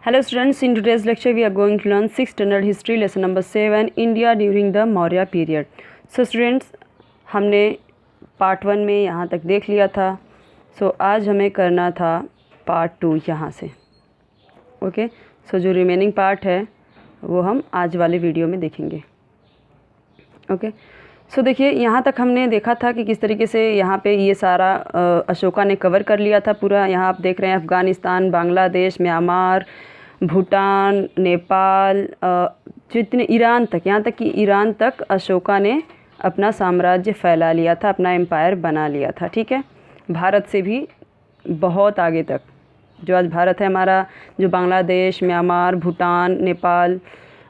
Hello students, in today's lecture we are going to learn 6th standard history lesson number 7 India during the Maurya period. So students, हमने part 1 में यहाँ तक देख लिया था. सो आज हमें करना था पार्ट 2 यहाँ से. ओके, सो जो रिमेनिंग पार्ट है वो हम आज वाले वीडियो में देखेंगे. ओके, सो देखिए यहाँ तक हमने देखा था कि किस तरीके से यहाँ पे ये सारा अशोका ने कवर कर लिया था पूरा. यहाँ आप देख रहे हैं अफ़गानिस्तान, बांग्लादेश, म्यांमार, भूटान, नेपाल, जितने ईरान तक, यहाँ तक कि ईरान तक अशोका ने अपना साम्राज्य फैला लिया था, अपना एम्पायर बना लिया था. ठीक है, भारत से भी बहुत आगे तक. जो आज भारत है हमारा, जो बांग्लादेश, म्यांमार, भूटान, नेपाल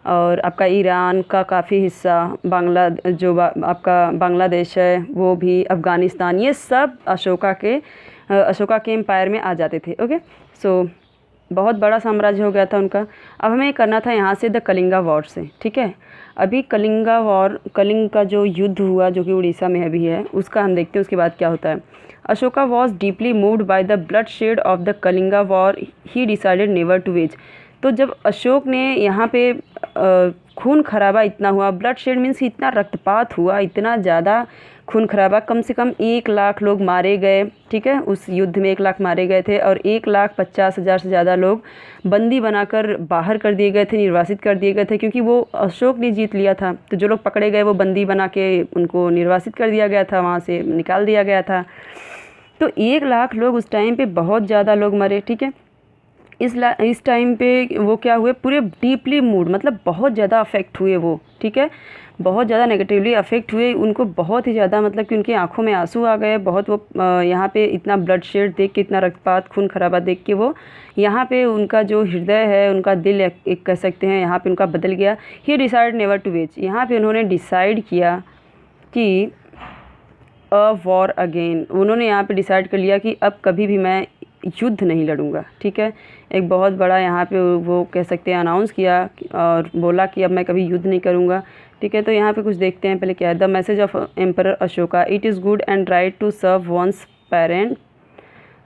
और आपका ईरान का काफ़ी हिस्सा, आपका बांग्लादेश है वो भी, अफ़गानिस्तान, ये सब अशोका के एम्पायर में आ जाते थे. ओके, सो बहुत बड़ा साम्राज्य हो गया था उनका. अब हमें करना था यहाँ से द कलिंगा वॉर से. ठीक है, अभी कलिंग का जो युद्ध हुआ जो कि उड़ीसा में अभी है, उसका हम देखते हैं उसके बाद क्या होता है. Ashoka was deeply moved by the bloodshed of the Kalinga war, he decided never to wage. तो जब अशोक ने यहाँ पे खून खराबा इतना हुआ, ब्लड शेड मीन्स इतना रक्तपात हुआ, इतना ज़्यादा खून खराबा, कम से कम 1 लाख लोग मारे गए. ठीक है, उस युद्ध में 1 लाख मारे गए थे और 1,50,000 से ज़्यादा लोग बंदी बनाकर बाहर कर दिए गए थे, निर्वासित कर दिए गए थे, क्योंकि वो अशोक ने जीत लिया था. तो जो लोग पकड़े गए वो बंदी बना के उनको निर्वासित कर दिया गया था, वहाँ से निकाल दिया गया था. तो 1 लाख लोग उस टाइम पे बहुत ज़्यादा लोग मरे. ठीक है, इस टाइम पे वो क्या हुए, पूरे डीपली मूड, मतलब बहुत ज़्यादा अफेक्ट हुए वो. ठीक है, बहुत ज़्यादा नेगेटिवली अफेक्ट हुए. उनको बहुत ही ज़्यादा, मतलब कि उनकी आंखों में आंसू आ गए बहुत. वो यहाँ पे इतना ब्लड शेड देख के, इतना रक्तपात, खून खराबा देख के, वो यहाँ पे उनका जो हृदय है, उनका दिल एक कह सकते हैं, यहाँ पे उनका बदल गया. ही डिसाइड नेवर टू वेज, यहाँ पे उन्होंने डिसाइड किया कि अ वॉर अगेन. उन्होंने यहाँ पे डिसाइड कर लिया कि अब कभी भी मैं युद्ध नहीं लड़ूंगा. ठीक है, एक बहुत बड़ा यहाँ पे वो कह सकते हैं अनाउंस किया और बोला कि अब मैं कभी युद्ध नहीं करूँगा. ठीक है, तो यहाँ पे कुछ देखते हैं पहले क्या है. The message of emperor Ashoka, it is good and right to serve one's parent,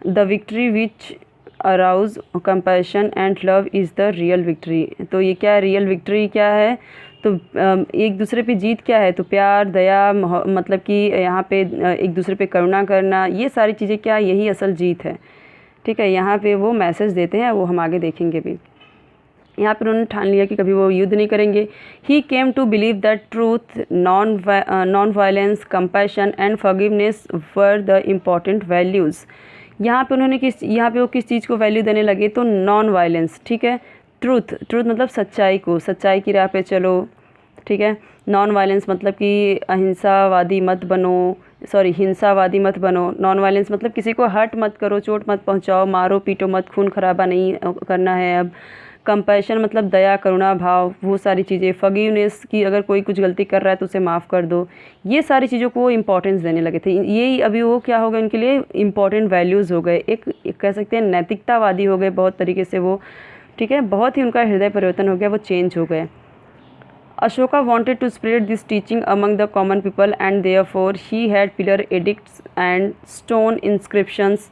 the victory which arouse compassion and love is the real victory. तो ये क्या है, रियल विक्ट्री क्या है, तो एक दूसरे पे जीत क्या है, तो प्यार, दया, मतलब कि यहाँ पे एक दूसरे पे करुणा करना, ये सारी चीज़ें क्या, यही असल जीत है. ठीक है, यहाँ पे वो मैसेज देते हैं, वो हम आगे देखेंगे भी. यहाँ पर उन्होंने ठान लिया कि कभी वो युद्ध नहीं करेंगे. He came to believe that truth, non violence, compassion and forgiveness were the important values. यहाँ पे वो किस चीज़ को वैल्यू देने लगे, तो नॉन वायलेंस. ठीक है, ट्रूथ मतलब सच्चाई को, सच्चाई की राह पे चलो. ठीक है, नॉन वायलेंस मतलब कि हिंसावादी मत बनो. नॉन वायलेंस मतलब किसी को हर्ट मत करो, चोट मत पहुंचाओ, मारो पीटो मत, खून खराबा नहीं करना है. अब कंपैशन मतलब दया, करुणा भाव, वो सारी चीज़ें. फॉरगिवनेस की अगर कोई कुछ गलती कर रहा है तो उसे माफ़ कर दो. ये सारी चीज़ों को वो इम्पोर्टेंस देने लगे थे. यही अभी वो क्या हो गए, उनके लिए इम्पोर्टेंट वैल्यूज़ हो गए. एक कह सकते हैं नैतिकतावादी हो गए बहुत तरीके से वो. ठीक है, बहुत ही उनका हृदय परिवर्तन हो गया, वो चेंज हो गए. Ashoka wanted to spread this teaching among the common people, and therefore he had pillar edicts and stone inscriptions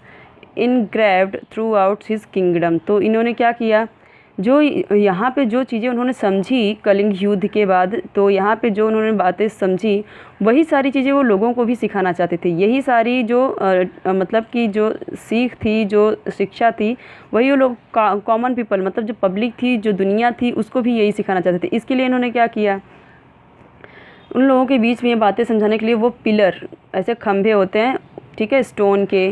engraved throughout his kingdom. तो इन्होंने क्या किया, जो यहाँ पे जो चीज़ें उन्होंने समझी कलिंग युद्ध के बाद, तो यहाँ पे जो उन्होंने बातें समझी वही सारी चीज़ें वो लोगों को भी सिखाना चाहते थे. यही सारी जो मतलब कि जो सीख थी, जो शिक्षा थी, वही वो लोग कॉमन पीपल, मतलब जो पब्लिक थी, जो दुनिया थी, उसको भी यही सिखाना चाहते थे. इसके लिए इन्होंने क्या किया, उन लोगों के बीच में ये बातें समझाने के लिए वो पिलर, ऐसे खंभे होते हैं, ठीक है, स्टोन के,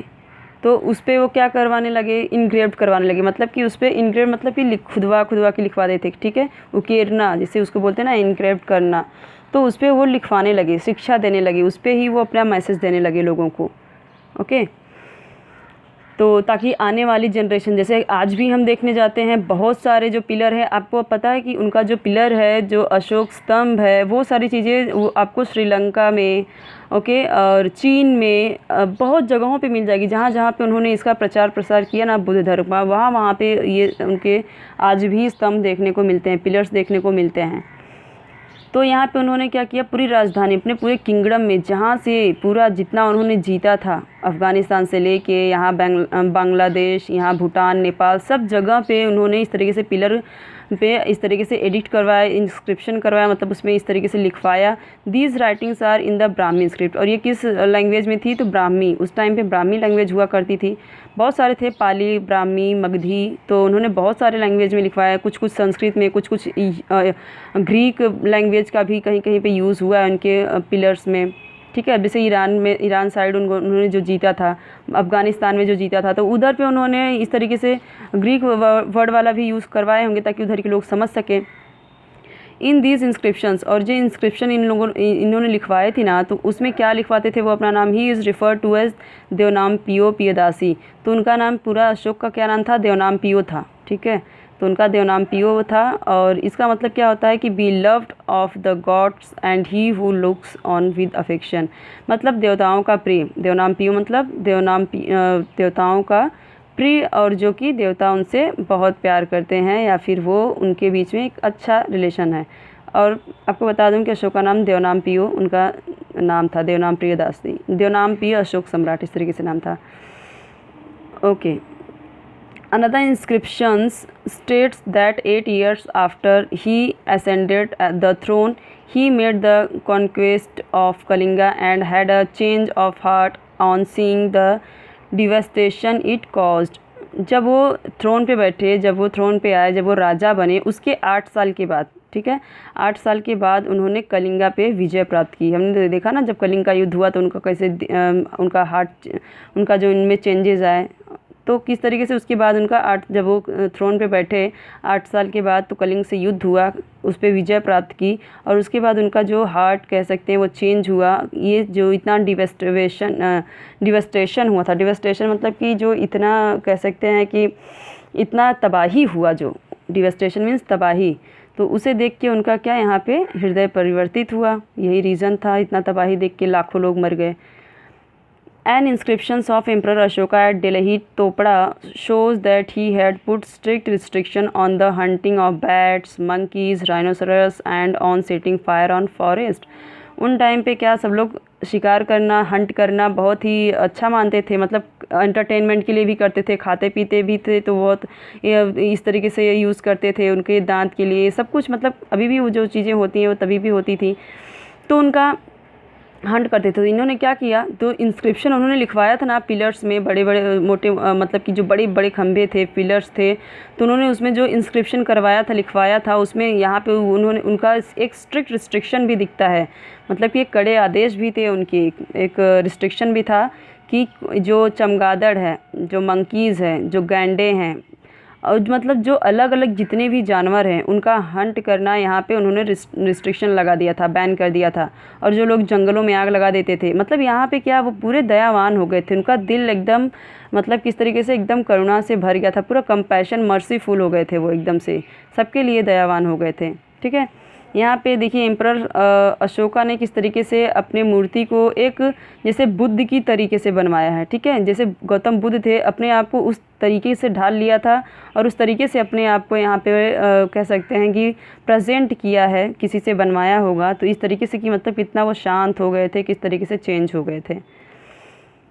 तो उस पर वो क्या करवाने लगे, इनग्रेव्ड करवाने लगे. मतलब कि उस पर इनग्रेव्ड मतलब कि खुदवा के लिखवा देते. ठीक है, उकेरना जिसे उसको बोलते हैं ना, इनग्रेव्ड करना. तो उस पर वो लिखवाने लगे, शिक्षा देने लगे, उस पर ही वो अपना मैसेज देने लगे लोगों को. ओके, तो ताकि आने वाली जनरेशन, जैसे आज भी हम देखने जाते हैं बहुत सारे जो पिलर है, आपको पता है कि उनका जो पिलर है, जो अशोक स्तंभ है, वो सारी चीज़ें वो आपको श्रीलंका में, ओके, और चीन में बहुत जगहों पे मिल जाएगी. जहाँ जहाँ पे उन्होंने इसका प्रचार प्रसार किया ना बुद्ध धर्म का, वहाँ पे ये उनके आज भी स्तंभ देखने को मिलते हैं, पिलर्स देखने को मिलते हैं. तो यहाँ पे उन्होंने क्या किया, पूरी राजधानी, अपने पूरे किंगडम में, जहाँ से पूरा जितना उन्होंने जीता था, अफ़गानिस्तान से लेके यहाँ बांग्लादेश, यहाँ भूटान, नेपाल, सब जगह पे उन्होंने इस तरीके से पिलर पे इस तरीके से एडिट करवाया, इंस्क्रिप्शन करवाया, मतलब उसमें इस तरीके से लिखवाया। These writings are in the Brahmi script. और ये किस लैंग्वेज में थी? तो ब्राह्मी। उस टाइम पे ब्राह्मी लैंग्वेज हुआ करती थी। बहुत सारे थे, पाली, ब्राह्मी, मगधी, तो उन्होंने बहुत सारे लैंग्वेज में लिखवाया। कुछ कुछ संस्कृत में, कुछ कुछ ग्रीक लैंग्वेज का भी कहीं कहीं पे यूज़ हुआ है उनके पिलर्स में। ठीक है, जैसे ईरान साइड उन्होंने जो जीता था, अफ़गानिस्तान में जो जीता था, तो उधर पे उन्होंने इस तरीके से ग्रीक वर्ड वाला भी यूज़ करवाए होंगे ताकि उधर के लोग समझ सकें। इन दीज इंस्क्रिप्शंस, और जो इंस्क्रिप्शन इन्होंने लिखवाए थी ना, तो उसमें क्या लिखवाते थे वो अपना नाम, he is refer to as Devanampiya Piyadasi. तो उनका नाम पूरा अशोक का क्या नाम था? देवनामपियो था। ठीक है, तो उनका देवनामपियो था। और इसका मतलब क्या होता है कि be loved of the gods and he who looks on with affection, मतलब देवताओं का प्रिय। देवनामपियो मतलब देवताओं का प्रिय, और जो कि देवता उनसे बहुत प्यार करते हैं या फिर वो उनके बीच में एक अच्छा रिलेशन है। और आपको बता दूं कि अशोक का नाम देवनामपियो उनका नाम था, देवनामपियो अशोक सम्राट, इस तरीके से नाम था। Okay, another inscriptions states that 8 years after he ascended the throne, he made the conquest of Kalinga and had a change of heart on seeing the devastation it caused. जब वो थ्रोन पे बैठे, जब वो थ्रोन पे आए, जब वो राजा बने, उसके 8 साल के बाद, ठीक है, 8 साल के बाद उन्होंने कलिंगा पे विजय प्राप्त की। हमने देखा ना जब कलिंग का युद्ध हुआ तो उनका कैसे उनका हार्ट, उनका जो इनमें चेंजेस आए, तो किस तरीके से उसके बाद उनका जब वो थ्रोन पे बैठे 8 साल के बाद, तो कलिंग से युद्ध हुआ, उस पर विजय प्राप्त की, और उसके बाद उनका जो हार्ट कह सकते हैं वो चेंज हुआ। ये जो इतना डिवेस्टेशन हुआ था, डिवेस्टेशन मतलब कि जो इतना कह सकते हैं कि इतना तबाही हुआ, जो डिवेस्टेशन मीन्स तबाही, तो उसे देख के उनका क्या यहाँ पे हृदय परिवर्तित हुआ। यही रीज़न था, इतना तबाही देख के लाखों लोग मर गए। An inscription of Emperor Ashoka at Delhi Topda shows that he had put strict restriction on the hunting of bats, monkeys, rhinoceros and on setting fire on forest. उन टाइम पे क्या सब लोग शिकार करना, हंट करना बहुत ही अच्छा मानते थे, मतलब एंटरटेनमेंट के लिए भी करते थे, खाते पीते भी थे, तो बहुत इस तरीके से यूज़ करते थे उनके दांत के लिए, सब कुछ, मतलब अभी भी वो जो चीज़ें होती हैं वो तभी भी होती थी, तो उनका हंट करते थे। तो इन्होंने क्या किया, तो इंस्क्रिप्शन उन्होंने लिखवाया था ना पिलर्स में, बड़े बड़े मोटे मतलब कि जो बड़े बड़े खंभे थे, पिलर्स थे, तो उन्होंने उसमें जो इंस्क्रिप्शन करवाया था, लिखवाया था, उसमें यहाँ पे उन्होंने उनका एक स्ट्रिक्ट रिस्ट्रिक्शन भी दिखता है, मतलब कि एक कड़े आदेश भी थे उनके, एक रिस्ट्रिक्शन भी था कि जो चमगादड़ है, जो मंकीज़ हैं, जो गैंडे हैं, और मतलब जो अलग अलग जितने भी जानवर हैं उनका हंट करना यहाँ पे उन्होंने रिस्ट्रिक्शन लगा दिया था, बैन कर दिया था। और जो लोग जंगलों में आग लगा देते थे, मतलब यहाँ पे क्या वो पूरे दयावान हो गए थे, उनका दिल एकदम मतलब किस तरीके से एकदम करुणा से भर गया था, पूरा कंपैशन, मर्सीफुल हो गए थे वो, एकदम से सबके लिए दयावान हो गए थे। ठीक है, यहाँ पे देखिए एम्परर अशोका ने किस तरीके से अपने मूर्ति को एक जैसे बुद्ध की तरीके से बनवाया है। ठीक है, जैसे गौतम बुद्ध थे, अपने आप को उस तरीके से ढाल लिया था और उस तरीके से अपने आप को यहाँ पे कह सकते हैं कि प्रेजेंट किया है, किसी से बनवाया होगा, तो इस तरीके से कि मतलब कितना वो शांत हो गए थे, किस तरीके से चेंज हो गए थे।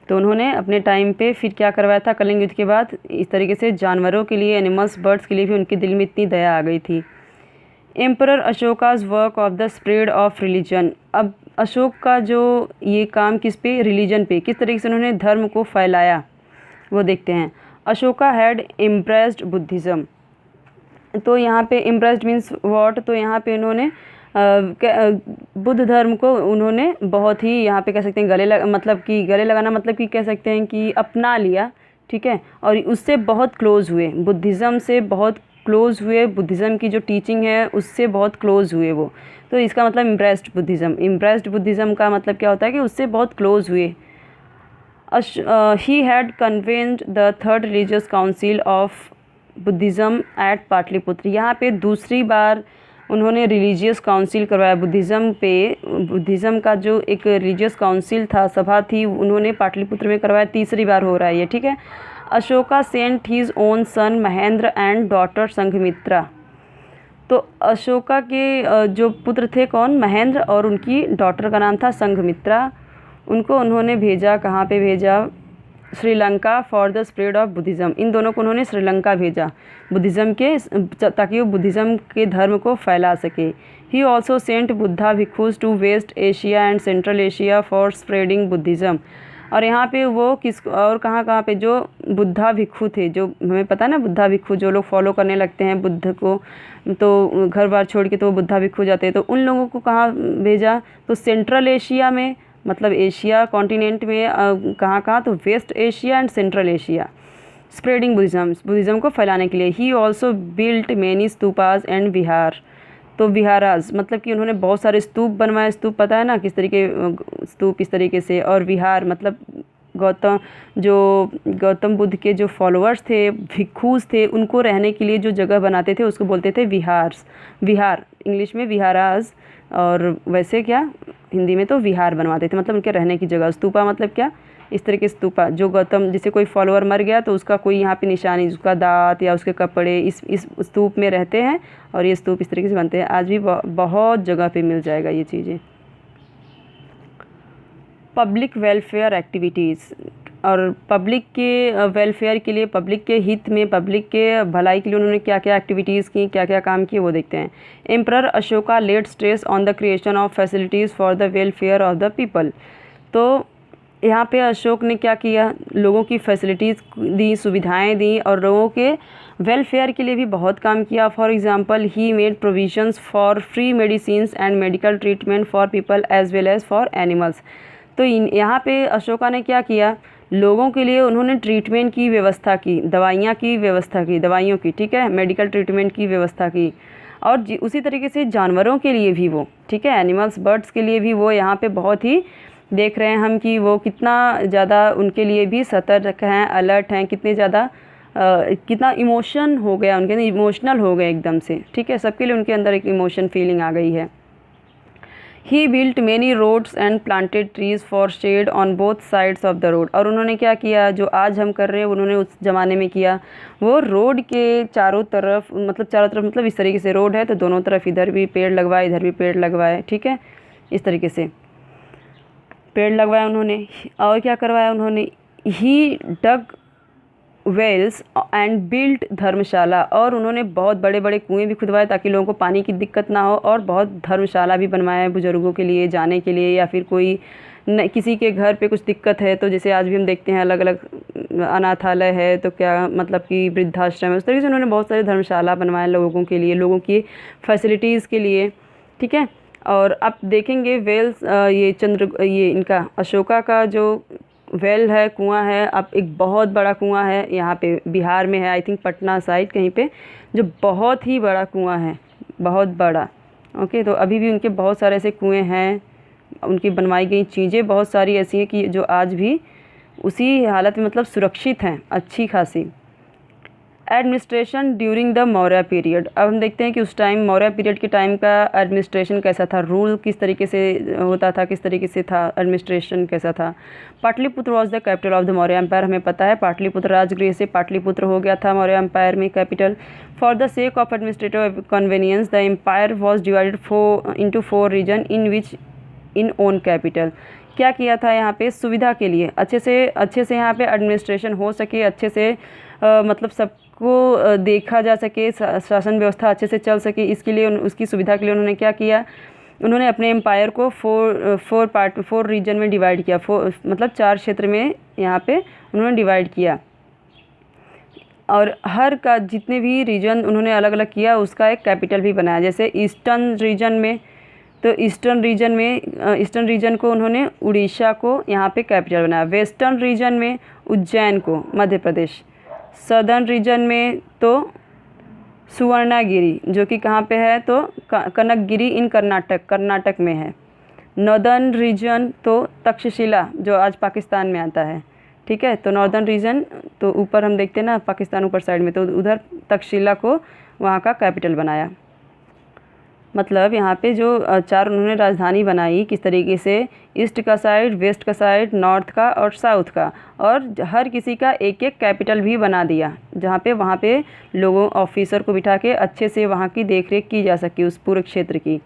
तो उन्होंने अपने टाइम पे फिर क्या करवाया था, कलिंग युद्ध के बाद इस तरीके से जानवरों के लिए, एनिमल्स, बर्ड्स के लिए भी उनके दिल में इतनी दया आ गई थी। Emperor Ashoka's work of the spread of religion. अब अशोक का जो ये काम किस पे, रिलीजन पे, किस तरीके से उन्होंने धर्म को फैलाया वो देखते हैं। Ashoka had impressed Buddhism. तो यहाँ पे इम्प्रेस्ड मीन्स व्हाट, तो यहाँ पे उन्होंने बुद्ध धर्म को उन्होंने बहुत ही यहाँ पे कह सकते हैं मतलब कि गले लगाना, मतलब कि कह सकते हैं कि अपना लिया। ठीक है, और उससे बहुत क्लोज हुए, बुद्धिज़्म से बहुत क्लोज हुए, बुद्धिज़्म की जो टीचिंग है उससे बहुत क्लोज हुए वो। तो इसका मतलब इम्प्रेस्ड बुद्धिज़्म, इम्प्रेस्ड बुद्धिज़्म का मतलब क्या होता है कि उससे बहुत क्लोज हुए। He had convened the third religious council of Buddhism at Pataliputra. यहाँ पे दूसरी बार उन्होंने रिलीजियस काउंसिल करवाया बुद्धिज़्म पे। बुद्धिज़्म का जो एक रिलीजियस काउंसिल था, सभा थी, उन्होंने पाटलिपुत्र में करवाया, तीसरी बार हो रहा है ये। ठीक है, Ashoka sent his own son Mahendra and daughter Sanghamitra. तो अशोका के जो पुत्र थे कौन, महेंद्र, और उनकी डॉटर का नाम था संघमित्रा। उनको उन्होंने भेजा, कहाँ पे भेजा, Sri Lanka for the spread of Buddhism, इन दोनों को उन्होंने श्रीलंका भेजा बुद्धिज़्म के, ताकि वो बुद्धिज़्म के धर्म को फैला सके। He also sent Buddha bhikshus to West Asia and Central Asia for spreading Buddhism. और यहाँ पे वो किस और कहाँ पे जो बुद्धा भिक्षु थे, जो हमें पता है ना, बुद्धा भिक्षु जो लोग फॉलो करने लगते हैं बुद्ध को, तो घर बार छोड़ के तो वो बुद्धा भिक्षु जाते हैं, तो उन लोगों को कहाँ भेजा, तो सेंट्रल एशिया में, मतलब एशिया कॉन्टिनेंट में कहाँ तो West Asia and Central Asia, spreading Buddhism को फैलाने के लिए। He also built many stupas and vihara, तो विहाराज मतलब कि उन्होंने बहुत सारे स्तूप बनवाए, स्तूप पता है ना किस तरीके स्तूप इस तरीके से, और विहार मतलब गौतम बुद्ध के जो फॉलोअर्स थे, भिक्षुज थे, उनको रहने के लिए जो जगह बनाते थे उसको बोलते थे विहार इंग्लिश में विहाराज, और वैसे क्या हिंदी में तो विहार बनवाते थे, मतलब उनके रहने की जगह। स्तूपा मतलब क्या, इस तरह के स्तूपा, जो गौतम, जैसे कोई फॉलोअर मर गया तो उसका कोई यहाँ पे निशानी, उसका दांत या उसके कपड़े इस स्तूप में रहते हैं, और ये स्तूप इस तरीके से बनते हैं। आज भी बहुत जगह पे मिल जाएगा ये चीज़ें। पब्लिक वेलफेयर एक्टिविटीज़, और पब्लिक के वेलफेयर के लिए, पब्लिक के हित में, पब्लिक के भलाई के लिए उन्होंने क्या क्या एक्टिविटीज़ की, क्या क्या काम किए, वो देखते हैं। Emperor Ashoka laid stress on the creation of facilities for the welfare of the people, तो यहाँ पे अशोक ने क्या किया, लोगों की फैसिलिटीज़ दी, सुविधाएं दी, और लोगों के वेलफेयर के लिए भी बहुत काम किया। For example he made provisions for free medicines and medical treatment for people as well as for animals. तो यहाँ पे अशोका ने क्या किया, लोगों के लिए उन्होंने ट्रीटमेंट की व्यवस्था की, दवाइयाँ की व्यवस्था की, दवाइयों की, ठीक है, मेडिकल ट्रीटमेंट की व्यवस्था की, और उसी तरीके से जानवरों के लिए भी वो, ठीक है, एनिमल्स बर्ड्स के लिए भी वो यहाँ पे बहुत ही देख रहे हैं हम कि वो कितना ज़्यादा उनके लिए भी सतर्क हैं, अलर्ट हैं, कितने ज़्यादा कितना इमोशन हो गया उनके अंदर, इमोशनल हो गए एकदम से, ठीक है, सबके लिए उनके अंदर एक इमोशन फीलिंग आ गई है। He built many roads and planted trees for shade on both sides of the road, और उन्होंने क्या किया, जो आज हम कर रहे हैं उन्होंने उस ज़माने में किया, वो रोड के चारों तरफ मतलब इस तरीके से रोड है तो दोनों तरफ इधर भी पेड़ लगवाए, इधर भी पेड़ लगवाए, ठीक है, इस तरीके से पेड़ लगवाया उन्होंने। और क्या करवाया उन्होंने, ही डग वेल्स एंड बिल्ट धर्मशाला, और उन्होंने बहुत बड़े बड़े कुएं भी खुदवाए ताकि लोगों को पानी की दिक्कत ना हो, और बहुत धर्मशाला भी बनवाया है बुज़ुर्गों के लिए जाने के लिए, या फिर कोई किसी के घर पे कुछ दिक्कत है, तो जैसे आज भी हम देखते हैं अलग अलग अनाथालय है, तो क्या मतलब कि वृद्धाश्रम है, उस तरीके से उन्होंने बहुत सारे धर्मशाला बनवाए लोगों के लिए, लोगों की फैसिलिटीज़ के लिए, ठीक है। और आप देखेंगे वेल्स, ये इनका अशोका का जो वेल है, कुआं है, अब एक बहुत बड़ा कुआं है यहाँ पे बिहार में है, आई थिंक पटना साइड कहीं पे, जो बहुत ही बड़ा कुआं है, बहुत बड़ा, ओके। तो अभी भी उनके बहुत सारे ऐसे कुएं हैं, उनकी बनवाई गई चीज़ें बहुत सारी ऐसी हैं कि जो आज भी उसी हालत में मतलब सुरक्षित हैं अच्छी खासी। Administration during the Maurya period, अब हम देखते हैं कि उस टाइम मौर्य पीरियड के टाइम का एडमिनिस्ट्रेशन कैसा था, रूल किस तरीके से होता था, किस तरीके से था, एडमिनिस्ट्रेशन कैसा था। Pataliputra was the capital of the Maurya empire, हमें पता है पाटलिपुत्र राजगृह से पाटलिपुत्र हो गया था मौर्य एम्पायर में capital. For the sake of administrative convenience the empire was divided into 4 region in which in own capital. क्या किया था यहाँ पे, सुविधा के लिए अच्छे से यहाँ पे एडमिनिस्ट्रेशन हो सके, अच्छे से मतलब सबको देखा जा सके, शासन व्यवस्था अच्छे से चल सके, इसके लिए उसकी सुविधा के लिए उन्होंने क्या किया, उन्होंने अपने एम्पायर को 4 रीजन में डिवाइड किया, मतलब 4 क्षेत्र में यहाँ पे उन्होंने डिवाइड किया, और हर का जितने भी रीजन उन्होंने अलग अलग किया उसका एक कैपिटल भी बनाया। जैसे ईस्टर्न रीजन में, तो ईस्टर्न रीजन को उन्होंने उड़ीसा को यहाँ पे कैपिटल बनाया, वेस्टर्न रीजन में उज्जैन को मध्य प्रदेश, सदर्न रीजन में तो सुवर्णागिरी जो कि कहाँ पे है, तो कनकगिरी इन कर्नाटक में है। नॉर्दर्न रीजन तो तक्षशिला जो आज पाकिस्तान में आता है, ठीक है। तो नॉर्दर्न रीजन तो ऊपर हम देखते हैं ना पाकिस्तान ऊपर साइड में, तो उधर तक्षशिला को वहाँ का कैपिटल बनाया। मतलब यहाँ पे जो 4 उन्होंने राजधानी बनाई किस तरीके से, ईस्ट का साइड, वेस्ट का साइड, नॉर्थ का और साउथ का, और हर किसी का एक एक कैपिटल भी बना दिया जहाँ पे वहाँ पे लोगों ऑफिसर को बिठा के अच्छे से वहाँ की देखरेख की जा सके उस पूरे क्षेत्र की।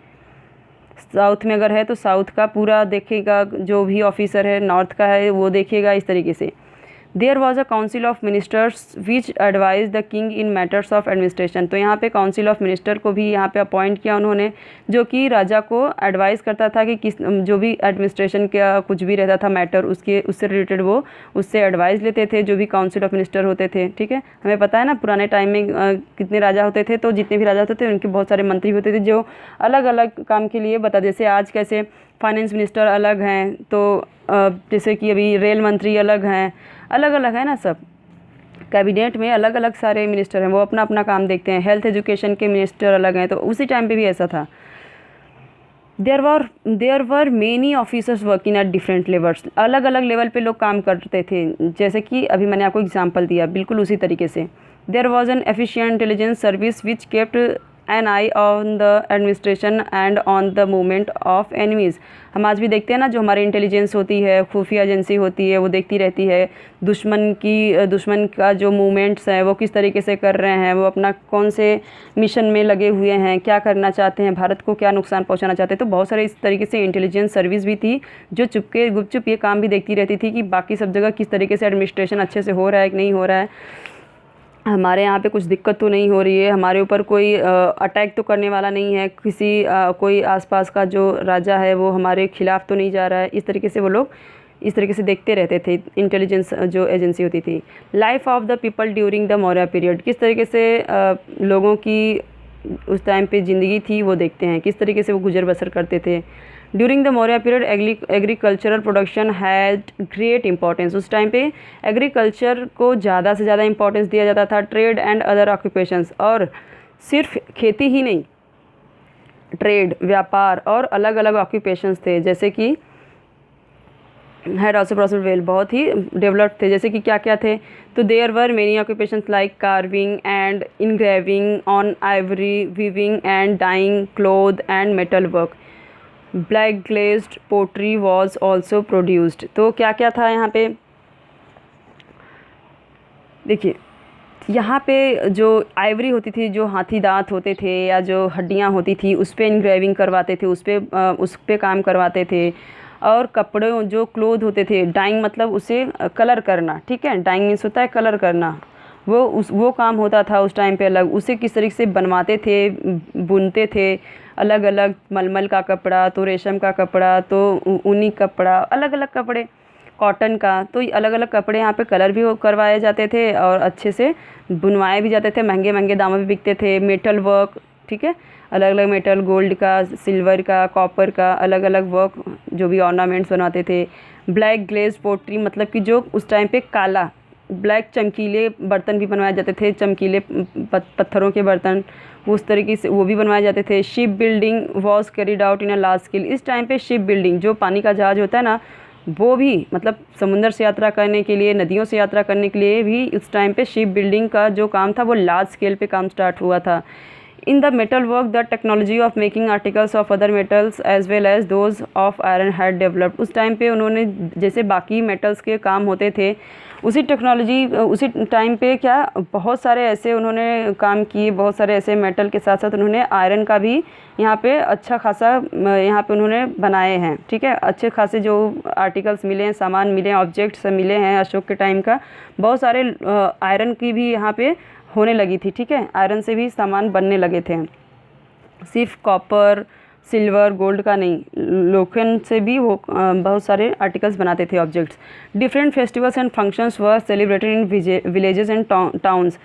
साउथ में अगर है तो साउथ का पूरा देखेगा, जो भी ऑफिसर है, नॉर्थ का है वो देखेगा, इस तरीके से। There was a council of ministers which advise the king in matters of administration. तो यहाँ पे काउंसिल ऑफ मिनिस्टर को भी यहाँ पे अपॉइंट किया उन्होंने, जो कि राजा को एडवाइस करता था कि किस जो भी एडमिनिस्ट्रेशन का कुछ भी रहता था मैटर उससे रिलेटेड वो उससे एडवाइस लेते थे, जो भी काउंसिल ऑफ मिनिस्टर होते थे। ठीक है, हमें पता है ना पुराने टाइम में कितने राजा होते थे, तो जितने भी राजा होते थे उनके बहुत सारे मंत्री होते थे जो अलग अलग काम के लिए बता, जैसे आज कैसे फाइनेंस मिनिस्टर अलग हैं, तो जैसे कि अभी रेल मंत्री अलग हैं, अलग अलग है ना, सब कैबिनेट में अलग अलग सारे मिनिस्टर हैं, वो अपना अपना काम देखते हैं। हेल्थ एजुकेशन के मिनिस्टर अलग हैं, तो उसी टाइम पे भी ऐसा था। There were many officers working at different levels, अलग अलग लेवल पे लोग काम करते थे, जैसे कि अभी मैंने आपको एग्जांपल दिया, बिल्कुल उसी तरीके से। There was an efficient intelligence service which kept an eye on the administration and on the movement of enemies. हम आज भी देखते हैं ना, जो हमारी इंटेलिजेंस होती है, खुफिया एजेंसी होती है, वो देखती रहती है दुश्मन का जो मूवमेंट्स हैं वो किस तरीके से कर रहे हैं, वो अपना कौन से मिशन में लगे हुए हैं, क्या करना चाहते हैं, भारत को क्या नुकसान पहुंचाना चाहते हैं। तो बहुत सारे इस तरीके से इंटेलिजेंस सर्विस भी थी जो चुपके गुपचुप ये काम भी देखती रहती थी कि बाकी सब जगह किस तरीके से एडमिनिस्ट्रेशन अच्छे से हो रहा है कि नहीं हो रहा है, हमारे यहाँ पे कुछ दिक्कत तो नहीं हो रही है, हमारे ऊपर कोई अटैक तो करने वाला नहीं है, कोई आसपास का जो राजा है वो हमारे खिलाफ़ तो नहीं जा रहा है। इस तरीके से वो लोग इस तरीके से देखते रहते थे, इंटेलिजेंस जो एजेंसी होती थी। Life of the people during the Maurya period, किस तरीके से लोगों की उस टाइम पे ज़िंदगी थी वो देखते हैं, किस तरीके से वो गुजर बसर करते थे। During the Maurya period agricultural production had great importance, उस टाइम पे एग्रीकल्चर को ज़्यादा से ज़्यादा इंपॉर्टेंस दिया जाता था। ट्रेड एंड अदर ऑक्यूपेशंस, और सिर्फ खेती ही नहीं, ट्रेड व्यापार और अलग अलग ऑक्यूपेशंस थे, जैसे कि हैड ऑल्सो प्रॉस्पेर्ड वेल, बहुत ही डेवलप्ड थे। जैसे कि क्या क्या थे, तो there were many occupations like carving and engraving on ivory, weaving and dyeing cloth and metal work. Black glazed pottery was also produced. तो क्या क्या था यहाँ पे, देखिए यहाँ पे जो आइवरी होती थी, जो हाथी दांत होते थे या जो हड्डियाँ होती थी, उस पर इनग्रेविंग करवाते थे, उस पर काम करवाते थे। और कपड़े जो क्लोथ होते थे, डाइंग मतलब उसे कलर करना, ठीक है, डाइंग मीन्स होता है कलर करना, वो काम होता था उस टाइम पे अलग। उसे किस तरीके से बनवाते थे, बुनते थे, अलग अलग मलमल का कपड़ा, तो रेशम का कपड़ा, तो ऊनी कपड़ा, अलग अलग कपड़े, कॉटन का, तो अलग अलग कपड़े यहाँ पे कलर भी करवाए जाते थे और अच्छे से बुनवाए भी जाते थे, महंगे महंगे दामों में बिकते थे। मेटल वर्क, ठीक है, अलग अलग मेटल, गोल्ड का, सिल्वर का, कॉपर का, अलग अलग वर्क, जो भी ऑर्नामेंट्स बनाते थे। ब्लैक ग्लेज पोट्री, मतलब कि जो उस टाइम पे काला ब्लैक चमकीले बर्तन भी बनवाए जाते थे, चमकीले पत्थरों के बर्तन, उस तरीके से वो भी बनवाए जाते थे। Ship building was carried out in a large scale, इस टाइम पे शिप बिल्डिंग, जो पानी का जहाज होता है ना, वो भी मतलब समुद्र से यात्रा करने के लिए, नदियों से यात्रा करने के लिए भी उस टाइम पे शिप बिल्डिंग का जो काम था वो लार्ज स्केल पे काम स्टार्ट हुआ था। In the metal work the technology of making articles of other metals as well as those of iron had developed. उस टाइम पे उन्होंने जैसे बाकी मेटल्स के काम होते थे, उसी टाइम पे क्या बहुत सारे ऐसे उन्होंने काम किए, बहुत सारे ऐसे मेटल के साथ साथ उन्होंने आयरन का भी यहाँ पे अच्छा खासा यहाँ पे उन्होंने बनाए हैं, ठीक है। अच्छे खासे जो आर्टिकल्स मिले हैं, सामान मिले हैं, ऑब्जेक्ट्स मिले हैं अशोक के टाइम का, बहुत सारे आयरन की भी यहाँ पे होने लगी थी, ठीक है, आयरन से भी सामान बनने लगे थे, सिर्फ कॉपर सिल्वर गोल्ड का नहीं, लोखंड से भी वो बहुत सारे आर्टिकल्स बनाते थे, objects. Different festivals and functions were celebrated in villages and towns.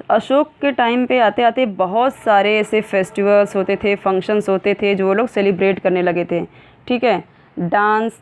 Ashok के टाइम पे आते आते बहुत सारे ऐसे फेस्टिवल्स होते थे, फंक्शंस होते थे जो वो लोग सेलिब्रेट करने लगे थे, ठीक है। Dance,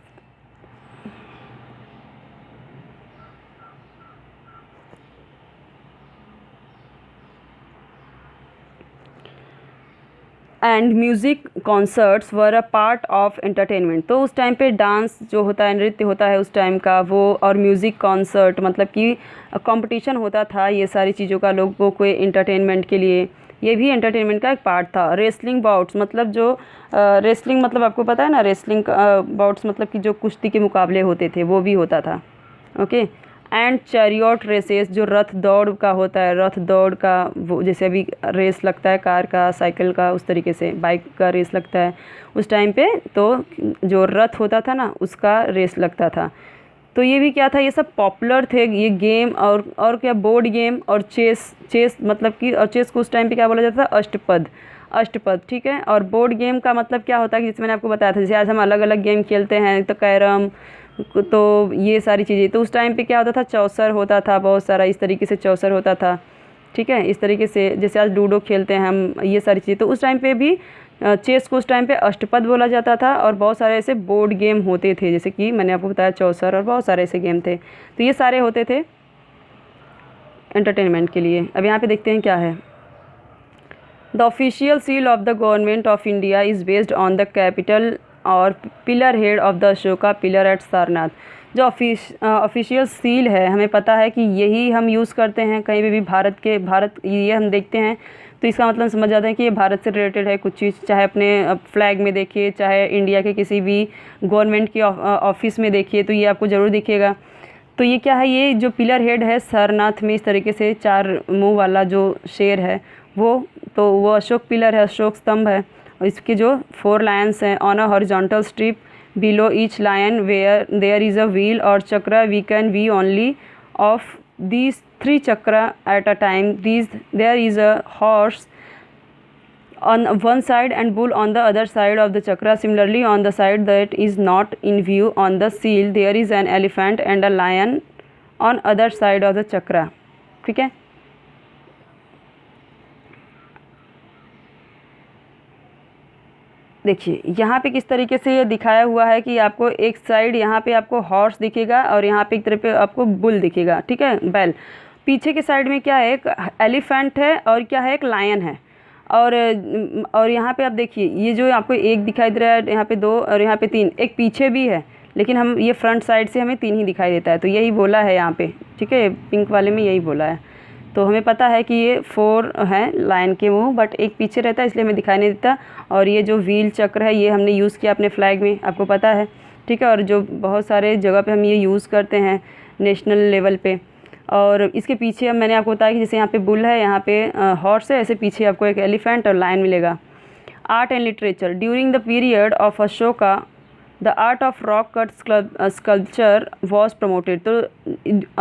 and music concerts were a part of entertainment. तो उस टाइम पे डांस जो होता है, नृत्य होता है उस टाइम का वो, और म्यूज़िक कॉन्सर्ट मतलब कि कंपटीशन होता था, ये सारी चीज़ों का लोगों को एंटरटेनमेंट के लिए, ये भी एंटरटेनमेंट का एक पार्ट था। रेसलिंग बाउट्स, मतलब जो रेसलिंग मतलब आपको पता है ना, रेसलिंग बाउट्स मतलब कि जो कुश्ती के मुकाबले होते थे वो भी होता था, ओके। एंड चैरियट रेसेस, जो रथ दौड़ का होता है, रथ दौड़ का वो जैसे अभी रेस लगता है कार का, साइकिल का, उस तरीके से बाइक का रेस लगता है उस टाइम पे, तो जो रथ होता था ना उसका रेस लगता था। तो ये भी क्या था, ये सब पॉपुलर थे ये गेम। और क्या, बोर्ड गेम और चेस मतलब कि, और चेस को उस टाइम पे क्या बोला जाता था, अष्टपद, ठीक है। और बोर्ड गेम का मतलब क्या होता है कि जैसे मैंने आपको बताया था, जैसे आज हम अलग अलग गेम खेलते हैं, तो कैरम, तो ये सारी चीज़ें, तो उस टाइम पे क्या होता था, चौसर होता था बहुत सारा, इस तरीके से चौसर होता था, ठीक है। इस तरीके से जैसे आज लूडो खेलते हैं हम, ये सारी चीज़ें, तो उस टाइम पे भी चेस को उस टाइम पे अष्टपद बोला जाता था। और बहुत सारे ऐसे बोर्ड गेम होते थे, जैसे कि मैंने आपको बताया चौसर, और बहुत सारे ऐसे गेम थे। तो ये सारे होते थे एंटरटेनमेंट के लिए। अब यहाँ पे देखते हैं क्या है। The official seal of the government of India is based on the capital और pillar head of the Ashoka pillar at Sarnath. जो ऑफिशियल सील है, हमें पता है कि यही हम यूज़ करते हैं कहीं भी भारत ये हम देखते हैं, तो इसका मतलब समझ जाते हैं कि ये भारत से रिलेटेड है कुछ चीज़, चाहे अपने फ्लैग में देखिए, चाहे इंडिया के किसी भी गवर्नमेंट के ऑफिस में देखिए, तो ये आपको ज़रूर दिखेगा। तो ये क्या है, ये जो पिलर हेड है सारनाथ में, इस तरीके से 4 मुंह वाला जो शेर है वो अशोक पिलर है, अशोक स्तंभ है। और इसके जो 4 लायंस हैं, on a horizontal strip below each lion where there is a wheel और chakra, we can we only of these 3 chakra at a time. There is a horse on one side and bull on the other side of the chakra. Similarly, on the side that is not in view on the seal, there is an elephant and a lion on other side of the chakra. ठीक है। देखिए यहाँ पे किस तरीके से ये दिखाया हुआ है कि आपको एक साइड यहाँ पे आपको हॉर्स दिखेगा और यहाँ पे एक तरफ पे आपको बुल दिखेगा, ठीक है, बैल। पीछे के साइड में क्या है, एक एलिफेंट है और क्या है, एक लायन है। और यहाँ पे आप देखिए, ये जो आपको एक दिखाई दे रहा है, यहाँ पे 2 और यहाँ पे 3, एक पीछे भी है, लेकिन हम ये फ्रंट साइड से हमें 3 ही दिखाई देता है। तो यही बोला है यहाँ पे, ठीक है, पिंक वाले में यही बोला है। तो हमें पता है कि ये 4 हैं लायन के मुंह, बट एक पीछे रहता है इसलिए हमें दिखाई नहीं देता। और ये जो व्हील चक्र है ये हमने यूज़ किया अपने फ्लैग में, आपको पता है, ठीक है। और जो बहुत सारे जगह पे हम ये यूज़ करते हैं नेशनल लेवल पे। और इसके पीछे अब मैंने आपको बताया कि जैसे यहाँ पे बुल है, यहाँ पे हॉर्स है, ऐसे पीछे आपको एक एलिफेंट और लायन मिलेगा। Art and literature during the period of Ashoka the art of rock cut sculpture was promoted. तो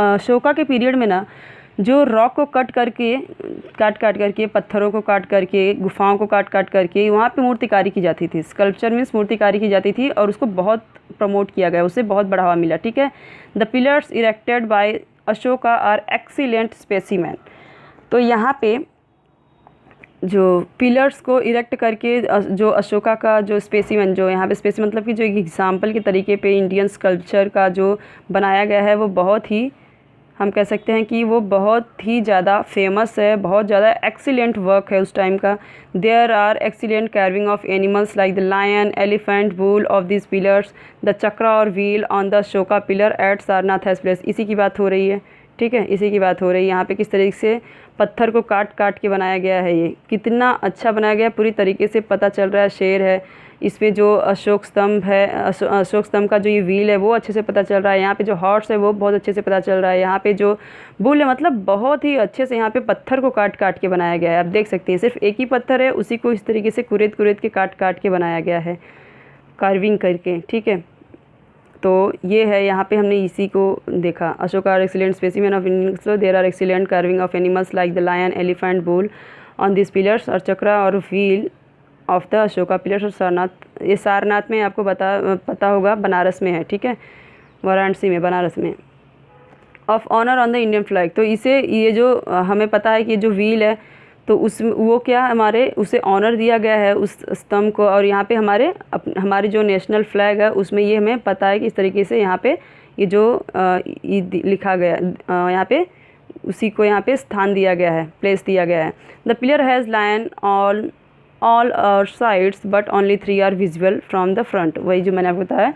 अशोका के पीरियड में ना, जो रॉक को काट करके पत्थरों को काट करके, गुफाओं को काट करके वहाँ पे मूर्तिकारी की जाती थी। स्कल्पचर मीन्स मूर्तिकारी की जाती थी, और उसको बहुत प्रमोट किया गया, उससे बहुत बढ़ावा मिला, ठीक है। The pillars erected by Ashoka are excellent specimen. तो यहाँ पे जो पिलर्स को इरेक्ट करके जो अशोका का जो स्पेसिमेन, जो यहाँ पे स्पेसिमेन मतलब कि जो एक एग्जाम्पल के तरीके पे इंडियन स्कल्पचर का जो बनाया गया है, वो बहुत ही, हम कह सकते हैं कि वो बहुत ही ज़्यादा फेमस है, बहुत ज़्यादा एक्सीलेंट वर्क है उस टाइम का। There are excellent carving of animals like the lion, elephant, bull of this pillars, the chakra और wheel on the Ashoka pillar at Sarnath has place. इसी की बात हो रही है, ठीक है, इसी की बात हो रही है। यहाँ पे किस तरीके से पत्थर को काट के बनाया गया है, ये कितना अच्छा बनाया गया है, पूरी तरीके से पता चल रहा है। शेर है, इसमें जो अशोक स्तंभ है, अशोक स्तंभ का जो ये व्हील है वो अच्छे से पता चल रहा है। यहाँ पे जो हॉर्स है वो बहुत अच्छे से पता चल रहा है। यहाँ पे जो बुल है, मतलब बहुत ही अच्छे से यहाँ पे पत्थर को काट के बनाया गया है। आप देख सकते हैं सिर्फ एक ही पत्थर है, उसी को इस तरीके से कुरेद के काट के बनाया गया है, कार्विंग करके, ठीक है। तो ये है, यहाँ पे हमने इसी को देखा। Ashoka are excellent specimen of Indian, there are excellent carving of animals like the lion, elephant, bull on this pillars और चक्रा और wheel of the Ashoka pillars. और सारनाथ, ये सारनाथ में आपको पता होगा बनारस में है, ठीक है, वाराणसी में, बनारस में। Of honour on the Indian flag, तो इसे, ये जो हमें पता है कि जो व्हील है, तो उस वो क्या हमारे, उसे ऑनर दिया गया है उस स्तंभ को। और यहाँ पे हमारे जो नेशनल फ्लैग है उसमें ये हमें पता है कि इस तरीके से यहाँ पे ये जो लिखा गया, यहाँ पे उसी को यहाँ पे स्थान दिया गया है, प्लेस दिया गया है। The pillar has lion all sides but only 3 are visible from the front. वही जो मैंने आपको बताया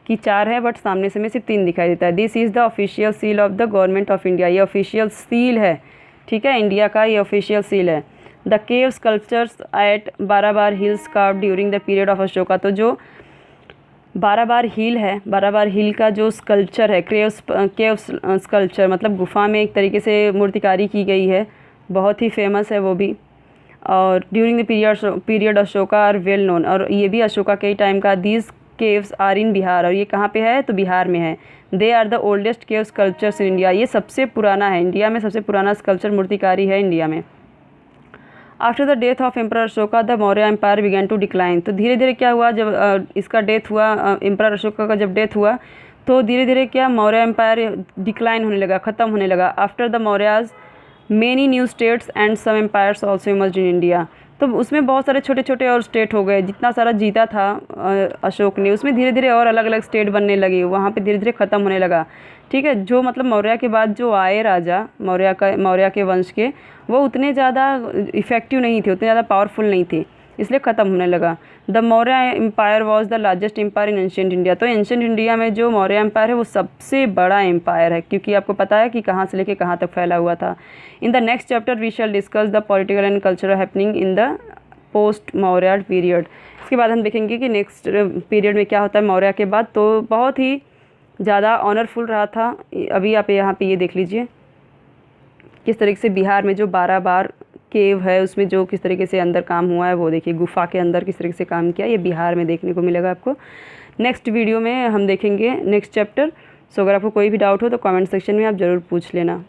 कि 4 है, बट सामने से में सिर्फ 3 दिखाई देता है। This is the official seal of the government of India. ये ऑफिशियल सील है, ठीक है, इंडिया का ये ऑफिशियल सील है। The cave sculptures at Barabar hills carved during the period of Ashoka. तो जो बाराबार हिल है, बाराबार हिल का जो स्कल्पचर है, केव स्कल्पचर मतलब गुफा में एक तरीके से मूर्तिकारी की गई है, बहुत ही फेमस है वो भी। और during the period Ashoka are well known, और ये भी अशोका के टाइम का। These caves are in Bihar, और ये कहाँ पे है, तो बिहार में है। They are the oldest cave sculptures in India, ये सबसे पुराना है, इंडिया में सबसे पुराना स्कल्पचर मूर्तिकारी है इंडिया में। After the death of emperor Ashoka the Maurya empire began to decline, तो धीरे धीरे क्या हुआ, जब इसका डेथ हुआ, एम्परर अशोका का जब डेथ हुआ तो धीरे धीरे क्या मौर्य एम्पायर डिक्लाइन होने लगा, ख़त्म होने लगा। After the Mauryas many new states and some empires also emerged in India, तो उसमें बहुत सारे छोटे छोटे और स्टेट हो गए, जितना सारा जीता था अशोक ने उसमें धीरे धीरे और अलग अलग स्टेट बनने लगे, वहाँ पे धीरे धीरे ख़त्म होने लगा। ठीक है, जो मतलब मौर्य के बाद जो आए राजा मौर्य के वंश के, वो उतने ज़्यादा इफ़ेक्टिव नहीं थे, उतने ज़्यादा पावरफुल नहीं थे, इसलिए ख़त्म होने लगा। The Maurya empire was the largest empire in ancient India, तो एंशिएंट इंडिया में जो मौर्य एम्पायर है वो सबसे बड़ा एम्पायर है, क्योंकि आपको पता है कि कहाँ से लेके कहाँ तक फैला हुआ था। In the next chapter we shall discuss the political and cultural happening in the post Maurya period. इसके बाद हम देखेंगे कि नेक्स्ट पीरियड में क्या होता है मौर्य के बाद, तो बहुत ही ज़्यादा ऑनरफुल रहा था। अभी आप यहाँ पे ये देख लीजिए किस तरीके से बिहार में जो 12 बार केव है उसमें जो किस तरीके से अंदर काम हुआ है, वो देखिए गुफा के अंदर किस तरीके से काम किया, ये बिहार में देखने को मिलेगा आपको। नेक्स्ट वीडियो में हम देखेंगे नेक्स्ट चैप्टर। सो अगर आपको कोई भी डाउट हो तो कमेंट सेक्शन में आप ज़रूर पूछ लेना।